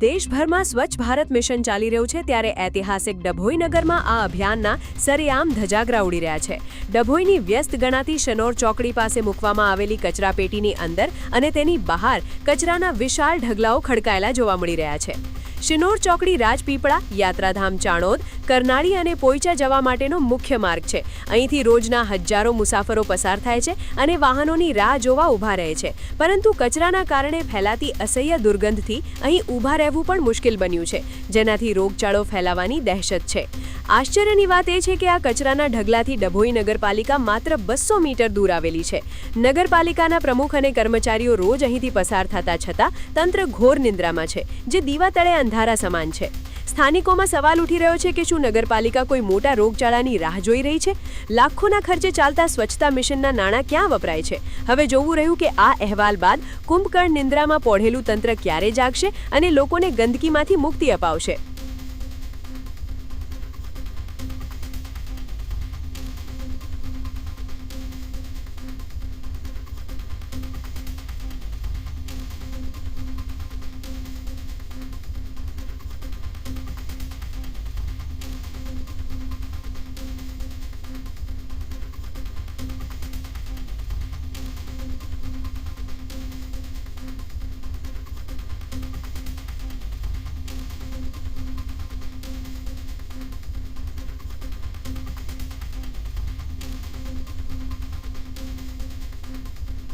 દેશભરમાં સ્વચ્છ ભારત મિશન ચાલી રહ્યું છે ત્યારે ઐતિહાસિક ડભોઈ નગરમાં આ અભિયાનના સરેઆમ ધજાગરા ઉડી રહ્યા છે। ડભોઈની વ્યસ્ત ગણાતી શનોર ચોકડી પાસે મૂકવામાં આવેલી કચરાપેટીની અંદર અને તેની બહાર કચરાના વિશાળ ઢગલાઓ ખડકાયેલા જોવા મળી રહ્યા છે। શિનોર ચોકડી રાજપીપળા, યાત્રાધામ ચાણોદ, કરનાળી અને પોઈચા જવા માટેનો મુખ્ય માર્ગ છે। અહીંથી રોજના હજારો મુસાફરો પસાર થાય છે અને વાહનોની રાહ જોવા ઊભા રહે છે, પરંતુ કચરાના કારણે ફેલાતી અસહ્ય દુર્ગંધથી અહીં ઊભા રહેવું પણ મુશ્કેલ બન્યું છે, જેનાથી રોગચાળો ફેલાવાની દહેશત છે। આશ્ચર્યની વાત એ છે કે આ કચરાના ઢગલાથી ડભોઈ નગરપાલિકા માત્ર 200 મીટર દૂર આવેલી છે। નગરપાલિકાના પ્રમુખ અને કર્મચારીઓ રોજ અહીંથી પસાર થતા છતાં તંત્ર ઘોર નિંદ્રામાં છે, જે દીવા તળે અંધારા સમાન છે। સ્થાનિકોમાં સવાલ ઉઠી રહ્યો છે કે શું નગરપાલિકા કોઈ મોટા રોગચાળાની રાહ જોઈ રહી છે? લાખોના ખર્ચે ચાલતા સ્વચ્છતા મિશનના નાણાં ક્યાં વપરાય છે? હવે જોવું રહ્યું કે આ અહેવાલ બાદ કુંભકર્ણ નિંદ્રામાં પોઢેલું તંત્ર ક્યારે જાગશે અને લોકોને ગંદકીમાંથી મુક્તિ અપાવશે।